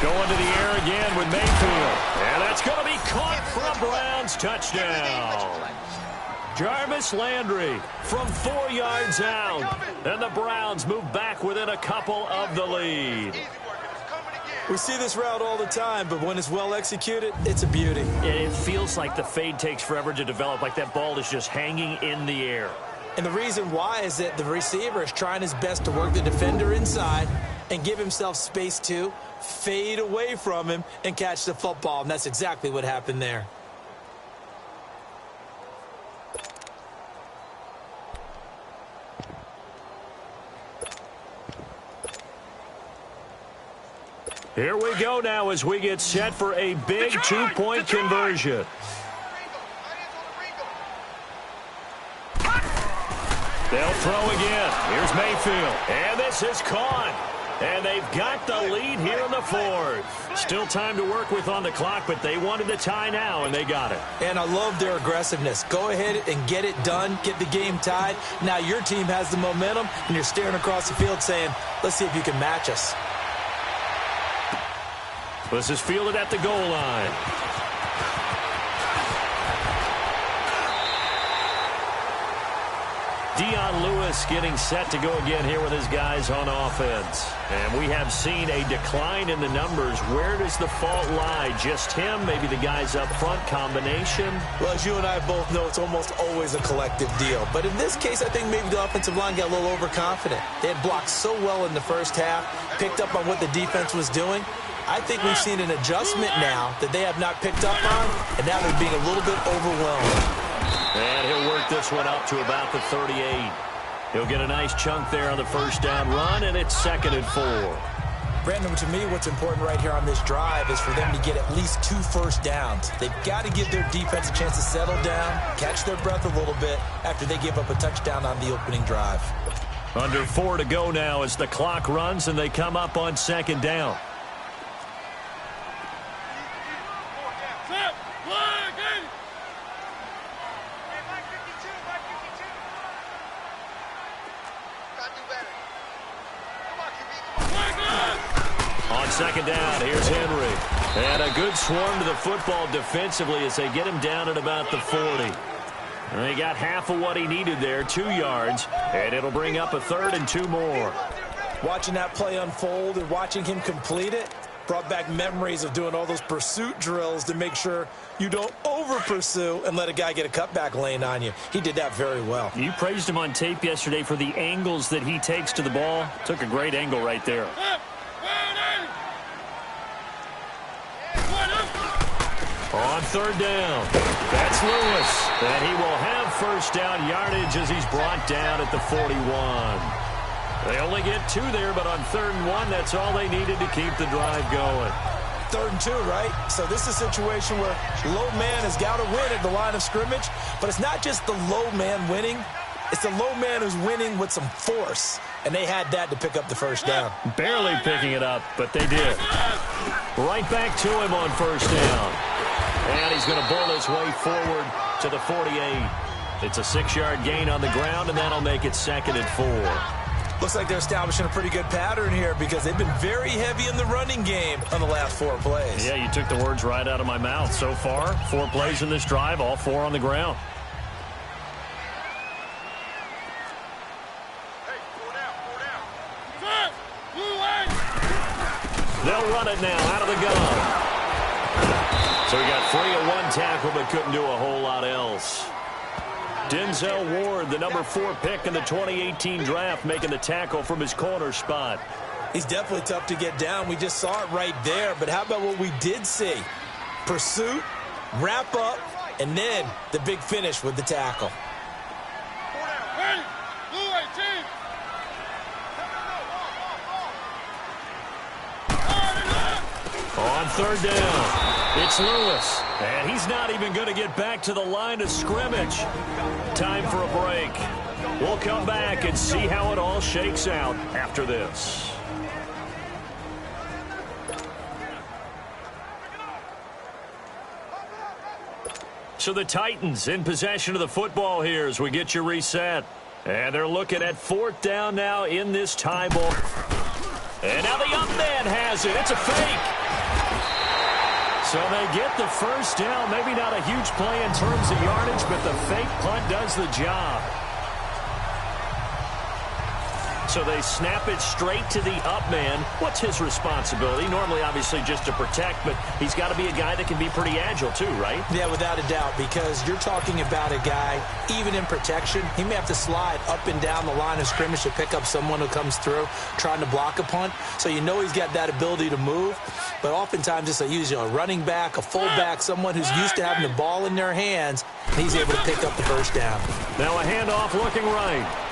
Going to the air again with Mayfield. And that's going to be caught for a Browns touchdown. Jarvis Landry from 4 yards out. And the Browns move back within a couple of the lead. We see this route all the time, but when it's well executed, it's a beauty. It feels like the fade takes forever to develop, like that ball is just hanging in the air. And the reason why is that the receiver is trying his best to work the defender inside and give himself space to fade away from him and catch the football. And that's exactly what happened there. Here we go now as we get set for a big 2-point conversion. They'll throw again. Here's Mayfield. And this is caught. And they've got the lead here in the 4th. Still time to work with on the clock, but they wanted the tie now, and they got it. And I love their aggressiveness. Go ahead and get it done. Get the game tied. Now your team has the momentum, and you're staring across the field saying, let's see if you can match us. This is fielded at the goal line. Dion Lewis getting set to go again here with his guys on offense. And we have seen a decline in the numbers. Where does the fault lie? Just him? Maybe the guys up front? Combination? Well, as you and I both know, it's almost always a collective deal. But in this case, I think maybe the offensive line got a little overconfident. They had blocked so well in the first half, picked up on what the defense was doing. I think we've seen an adjustment now that they have not picked up on, and now they're being a little bit overwhelmed. And he'll work this one up to about the 38. He'll get a nice chunk there on the first down run, and it's 2nd and 4. Brandon, to me, what's important right here on this drive is for them to get at least 2 first downs. They've got to give their defense a chance to settle down, catch their breath a little bit after they give up a touchdown on the opening drive. Under 4 to go now as the clock runs, and they come up on 2nd down. On 2nd down, here's Henry. And a good swarm to the football defensively as they get him down at about the 40. And he got half of what he needed there, 2 yards, and it'll bring up a 3rd and 2 more. Watching that play unfold and watching him complete it brought back memories of doing all those pursuit drills to make sure you don't over-pursue and let a guy get a cutback lane on you. He did that very well. You praised him on tape yesterday for the angles that he takes to the ball. Took a great angle right there. On 3rd down, that's Lewis. And he will have first down yardage as he's brought down at the 41. They only get 2 there, but on 3rd and 1, that's all they needed to keep the drive going. 3rd and 2, right? So this is a situation where low man has got to win at the line of scrimmage, but it's not just the low man winning. It's the low man who's winning with some force, and they had that to pick up the first down. Barely picking it up, but they did. Right back to him on first down. And he's going to bowl his way forward to the 48. It's a 6-yard gain on the ground, and that'll make it 2nd and 4. Looks like they're establishing a pretty good pattern here because they've been very heavy in the running game on the last 4 plays. Yeah, you took the words right out of my mouth. So far, 4 plays in this drive, all 4 on the ground. They'll run it now out of the gun. So he got free of 1 tackle but couldn't do a whole lot else. Denzel Ward, the number 4 pick in the 2018 draft, making the tackle from his corner spot. He's definitely tough to get down. We just saw it right there. But how about what we did see? Pursuit, wrap up, and then the big finish with the tackle. On 3rd down, it's Lewis, and he's not even going to get back to the line of scrimmage. Time for a break. We'll come back and see how it all shakes out after this. So the Titans in possession of the football here as we get you reset. And they're looking at 4th down now in this tie ball. And now the up man has it. It's a fake. So they get the first down. Maybe not a huge play in terms of yardage, but the fake punt does the job. So they snap it straight to the up man. What's his responsibility? Normally, obviously, just to protect, but he's got to be a guy that can be pretty agile too, right? Yeah, without a doubt, because you're talking about a guy, even in protection, he may have to slide up and down the line of scrimmage to pick up someone who comes through trying to block a punt. So you know he's got that ability to move, but oftentimes it's a running back, a fullback, someone who's used to having the ball in their hands, and he's able to pick up the first down. Now a handoff looking right.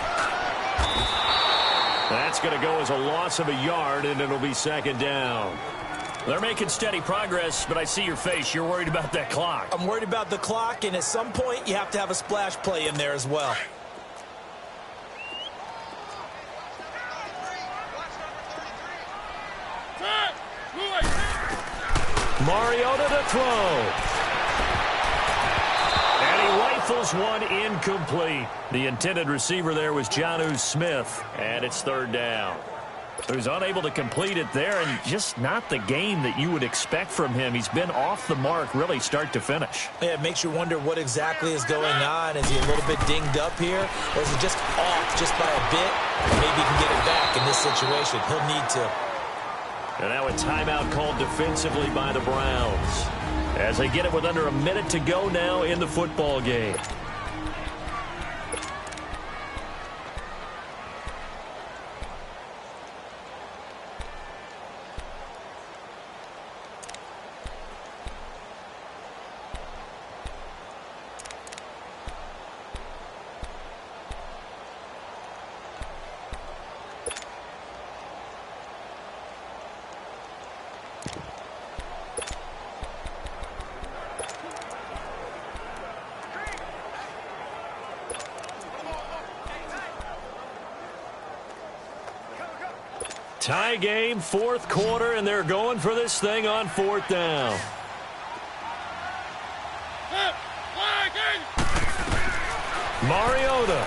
That's going to go as a loss of a yard, and it'll be 2nd down. They're making steady progress, but I see your face. You're worried about that clock. I'm worried about the clock, and at some point, you have to have a splash play in there as well. Mariota to throw. And he rifles one incomplete. The intended receiver there was Jonnu Smith, and it's 3rd down. who's unable to complete it there, and just not the game that you would expect from him. He's been off the mark really start to finish. Yeah, it makes you wonder what exactly is going on. Is he a little bit dinged up here, or is he just off just by a bit? Maybe he can get it back in this situation. He'll need to. And now a timeout called defensively by the Browns as they get it with under a minute to go now in the football game. Tie game, fourth quarter, and they're going for this thing on fourth down. Mariota.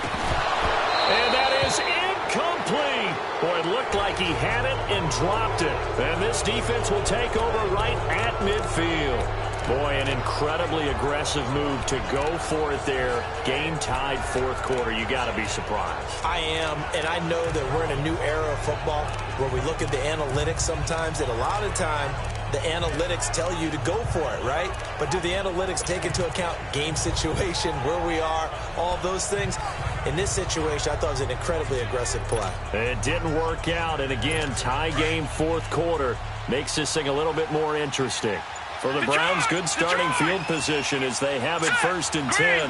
And that is incomplete. Boy, it looked like he had it and dropped it. And this defense will take over right at midfield. Boy, an incredibly aggressive move to go for it there. Game tied fourth quarter. You got to be surprised. I am, and I know that we're in a new era of football where we look at the analytics sometimes, and a lot of time the analytics tell you to go for it, right? But do the analytics take into account game situation, where we are, all those things? In this situation, I thought it was an incredibly aggressive play. It didn't work out, and again, tie game fourth quarter makes this thing a little bit more interesting. For the Browns, good starting field position as they have it first and 10.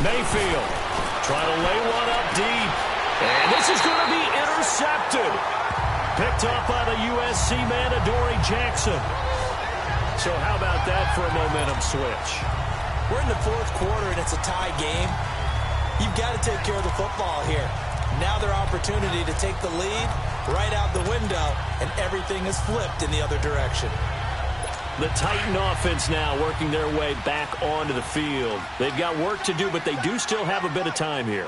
Mayfield trying to lay one up deep. And this is going to be intercepted. Picked up by the USC man, Adoree Jackson. So how about that for a momentum switch? We're in the fourth quarter, and it's a tie game. You've got to take care of the football here. Now their opportunity to take the lead right out the window, and everything is flipped in the other direction. The Titan offense now working their way back onto the field. They've got work to do, but they do still have a bit of time here.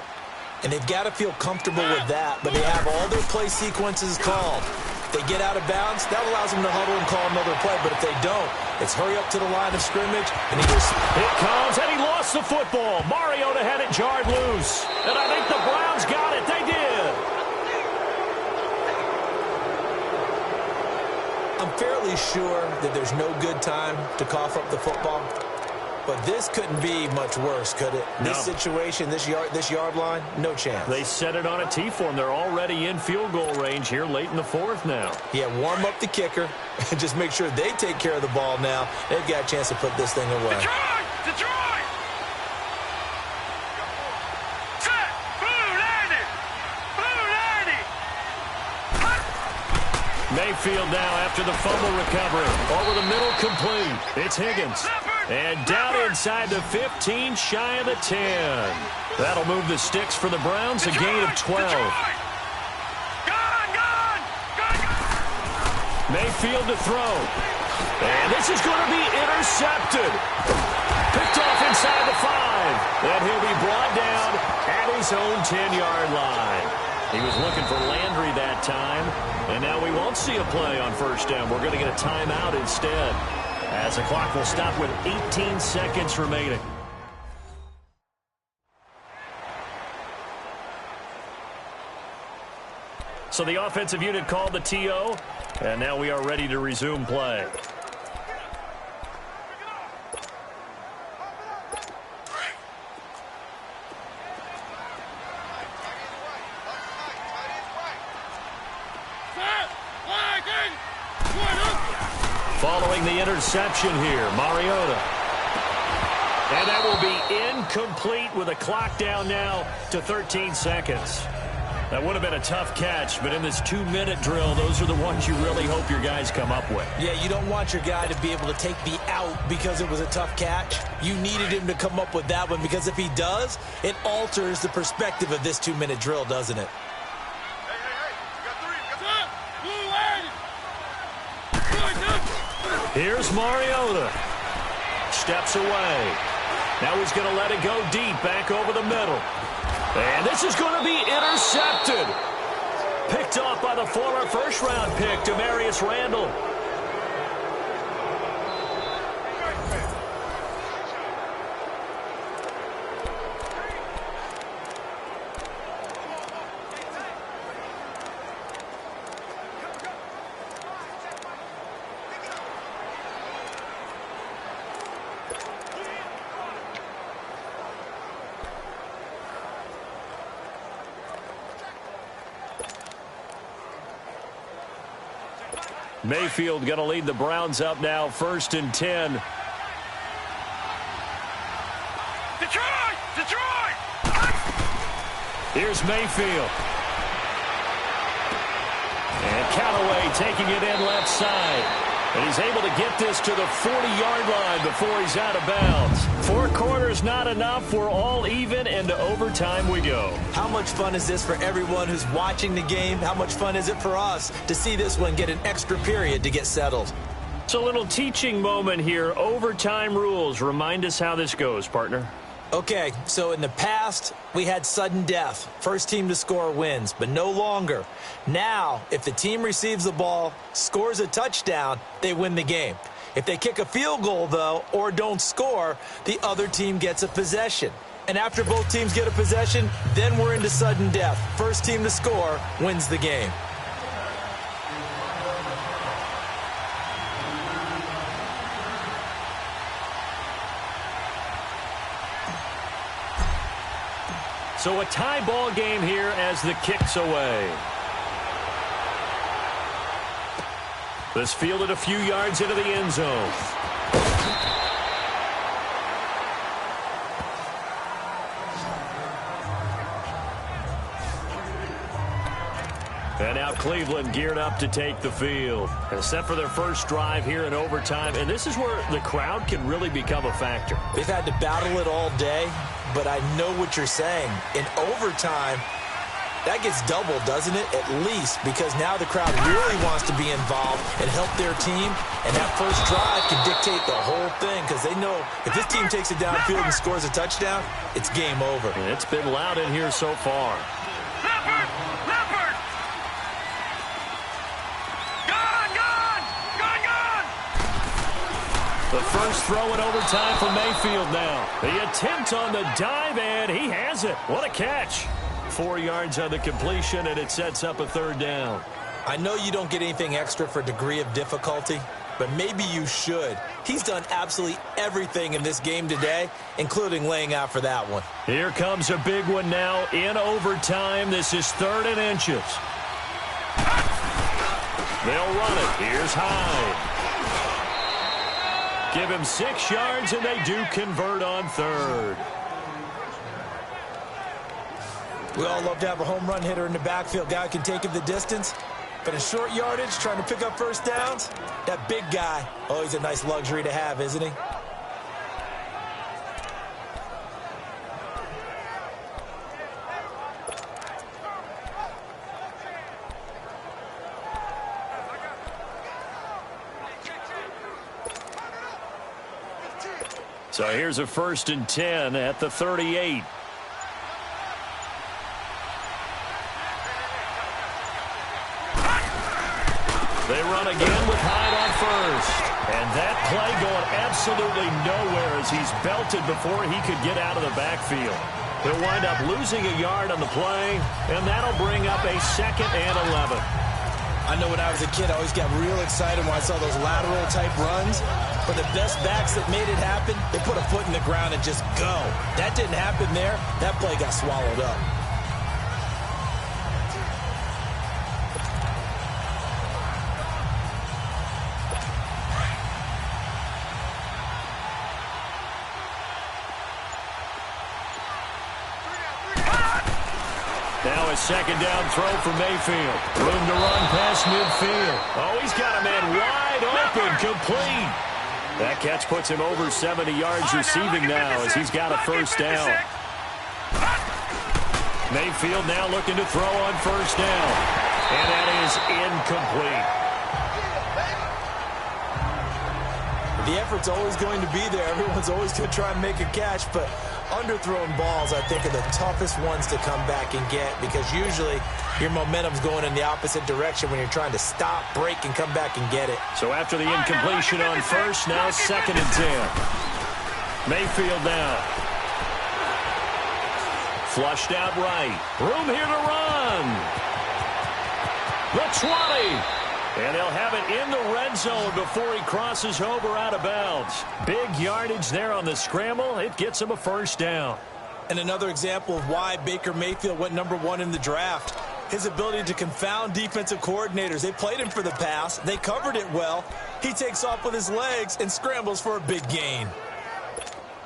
And they've got to feel comfortable with that, but they have all their play sequences called. If they get out of bounds, that allows them to huddle and call another play. But if they don't, it's hurry up to the line of scrimmage. And it comes, and he lost the football. Mariota had it jarred loose. And I think the Browns got it. They did. I'm fairly sure that there's no good time to cough up the football. But this couldn't be much worse, could it? No. This situation, this yard line, no chance. They set it on a T-form. They're already in field goal range here late in the fourth now. Yeah, warm up the kicker and just make sure they take care of the ball now. They've got a chance to put this thing away. Detroit! Detroit! Set! Blue landed! Blue landed! Mayfield now after the fumble recovery. Over the middle complete. It's Higgins. And down inside the 15, shy of the 10. That'll move the sticks for the Browns, a gain of 12. Mayfield to throw. And this is going to be intercepted. Picked off inside the 5. And he'll be brought down at his own 10-yard line. He was looking for Landry that time. And now we won't see a play on first down. We're going to get a timeout instead, as the clock will stop with 18 seconds remaining. So the offensive unit called the TO, and now we are ready to resume play. Following the interception here, Mariota. And that will be incomplete with a clock down now to 13 seconds. That would have been a tough catch, but in this 2-minute drill, those are the ones you really hope your guys come up with. Yeah, you don't want your guy to be able to take the out because it was a tough catch. You needed him to come up with that one, because if he does, it alters the perspective of this 2-minute drill, doesn't it? Here's Mariota. Steps away. Now he's going to let it go deep, back over the middle. And this is going to be intercepted. picked off by the former first-round pick, Demarius Randall. Mayfield going to lead the Browns up now, 1st and 10. Detroit! Here's Mayfield. And Callaway taking it in left side. And he's able to get this to the 40-yard line before he's out of bounds. 4 quarters not enough. We're all even, and to overtime we go. How much fun is this for everyone who's watching the game? How much fun is it for us to see this one get an extra period to get settled? It's a little teaching moment here. Overtime rules. Remind us how this goes, partner. Okay, so in the past, we had sudden death. First team to score wins, but no longer. Now, if the team receives the ball, scores a touchdown, they win the game. If they kick a field goal, though, or don't score, the other team gets a possession. And after both teams get a possession, then we're into sudden death. First team to score wins the game. So a tie ball game here as the kick's away. This fielded a few yards into the end zone. And now Cleveland geared up to take the field. And set for their first drive here in overtime. And this is where the crowd can really become a factor. They've had to battle it all day, but I know what you're saying. In overtime, that gets doubled, doesn't it? At least, because now the crowd really wants to be involved and help their team. And that first drive can dictate the whole thing because they know if this team takes it downfield and scores a touchdown, it's game over. And it's been loud in here so far. The first throw in overtime for Mayfield now. The attempt on the dive, and he has it. What a catch. 4 yards on the completion, and it sets up a 3rd down. I know you don't get anything extra for degree of difficulty, but maybe you should. He's done absolutely everything in this game today, including laying out for that one. Here comes a big one now in overtime. This is 3rd and inches. They'll run it. Here's Hyde. Give him 6 yards, and they do convert on 3rd. We all love to have a home run hitter in the backfield. Guy can take him the distance. But in short yardage, trying to pick up first downs, that big guy, oh, he's a nice luxury to have, isn't he? So here's a 1st and 10 at the 38. They run again with Hyde on first. And that play going absolutely nowhere as he's belted before he could get out of the backfield. He'll wind up losing a yard on the play, and that'll bring up a 2nd and 11. I know when I was a kid, I always got real excited when I saw those lateral-type runs. But the best backs that made it happen, they put a foot in the ground and just go. That didn't happen there. That play got swallowed up. Now a 2nd down throw for Mayfield. Room to run past midfield. Oh, he's got a man wide open, complete. That catch puts him over 70 yards receiving now as he's got a 1st down. Mayfield now looking to throw on 1st down. And that is incomplete. The effort's always going to be there. Everyone's always going to try and make a catch, but Underthrown balls, I think, are the toughest ones to come back and get because usually your momentum's going in the opposite direction when you're trying to stop, break, and come back and get it. So after the incompletion on first, now 2nd and 10. Mayfield now. Flushed out right. Room here to run. The 20. And they'll have it in the red zone before he crosses over out of bounds. Big yardage there on the scramble. It gets him a first down. And another example of why Baker Mayfield went #1 in the draft. His ability to confound defensive coordinators. They played him for the pass. They covered it well. He takes off with his legs and scrambles for a big gain.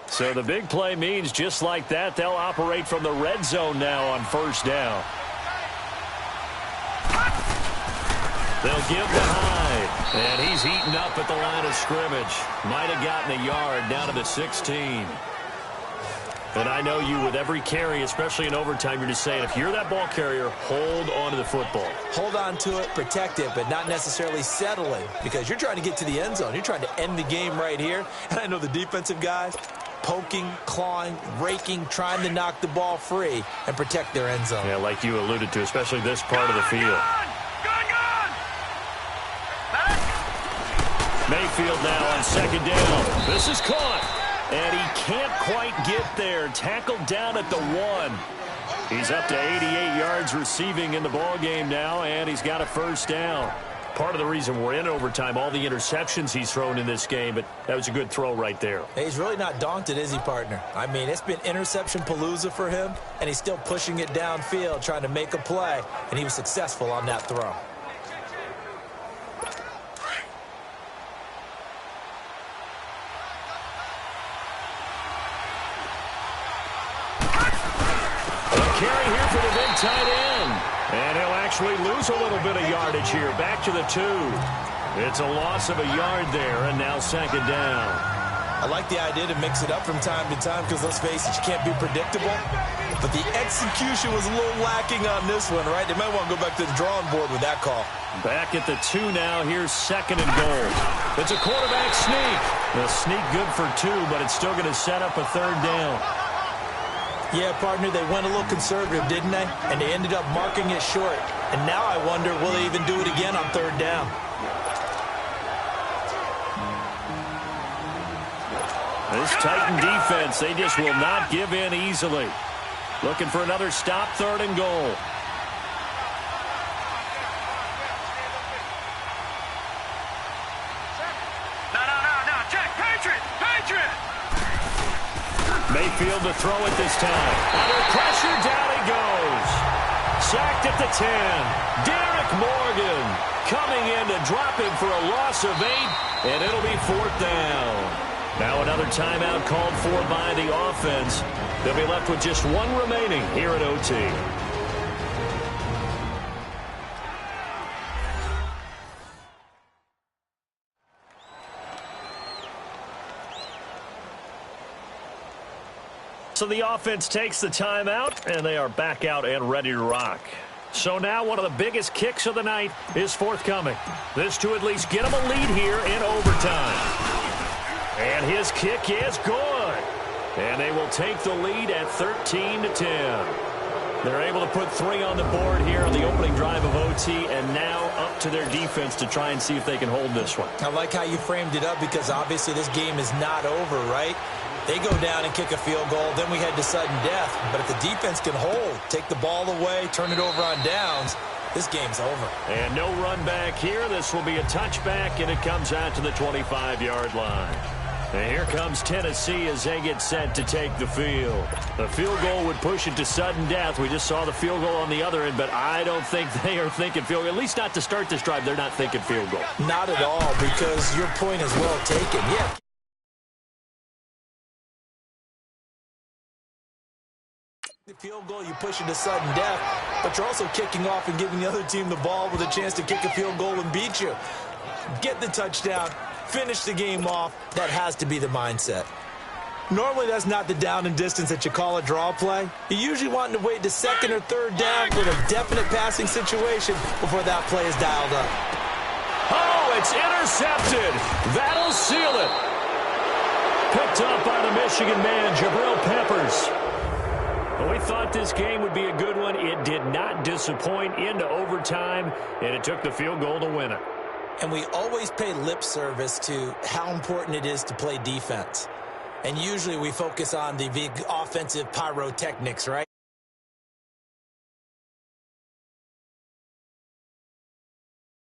So the big play means just like that, they'll operate from the red zone now on first down. They'll give the high. And he's eaten up at the line of scrimmage. Might have gotten a yard down to the 16. And I know you, with every carry, especially in overtime, you're just saying, if you're that ball carrier, hold on to the football. Hold on to it, protect it, but not necessarily settling because you're trying to get to the end zone. You're trying to end the game right here. And I know the defensive guys poking, clawing, raking, trying to knock the ball free and protect their end zone. Yeah, like you alluded to, especially this part of the field. Mayfield now on 2nd down. This is caught. And he can't quite get there. Tackled down at the 1. He's up to 88 yards receiving in the ballgame now, and he's got a first down. Part of the reason we're in overtime, all the interceptions he's thrown in this game, but that was a good throw right there. Hey, he's really not daunted, is he, partner? I mean, it's been interception palooza for him, and he's still pushing it downfield, trying to make a play, and he was successful on that throw. Carry here for the big tight end. And he'll actually lose a little bit of yardage here. Back to the 2. It's a loss of a yard there, and now 2nd down. I like the idea to mix it up from time to time because, let's face it, you can't be predictable. But the execution was a little lacking on this one, right? They might want to go back to the drawing board with that call. Back at the 2 now. Here's 2nd and goal. It's a quarterback sneak. The sneak good for 2, but it's still going to set up a 3rd down. Yeah, partner, they went a little conservative, didn't they? And they ended up marking it short. And now I wonder, will they even do it again on 3rd down? This Titan defense, they just will not give in easily. Looking for another stop, 3rd and goal. No, check, Patriot! Mayfield to throw it this time. Under pressure, down he goes. Sacked at the 10. Derek Morgan coming in to drop him for a loss of 8, and it'll be 4th down. Now another timeout called for by the offense. They'll be left with just 1 remaining here at OT. So the offense takes the timeout, and they are back out and ready to rock. So now one of the biggest kicks of the night is forthcoming. This to at least get them a lead here in overtime. And his kick is good. And they will take the lead at 13-10. They're able to put 3 on the board here on the opening drive of OT, and now up to their defense to try and see if they can hold this one. I like how you framed it up because obviously this game is not over, right? They go down and kick a field goal, then we head to sudden death. But if the defense can hold, take the ball away, turn it over on downs, this game's over. And no run back here. This will be a touchback, and it comes out to the 25-yard line. And here comes Tennessee as they get set to take the field. The field goal would push it to sudden death. We just saw the field goal on the other end, but I don't think they are thinking field goal. At least not to start this drive. They're not thinking field goal. Not at all, because your point is well taken. Yeah. The field goal, you push it to sudden death, but you're also kicking off and giving the other team the ball with a chance to kick a field goal and beat you. Get the touchdown, finish the game off. That has to be the mindset. Normally, that's not the down and distance that you call a draw play. You usually want to wait to 2nd or 3rd down with a definite passing situation before that play is dialed up. Oh, it's intercepted. That'll seal it. picked up by the Michigan man, Jabril Peppers. Well, we thought this game would be a good one. It did not disappoint into overtime, and it took the field goal to win it. And we always pay lip service to how important it is to play defense. And usually we focus on the big offensive pyrotechnics, right?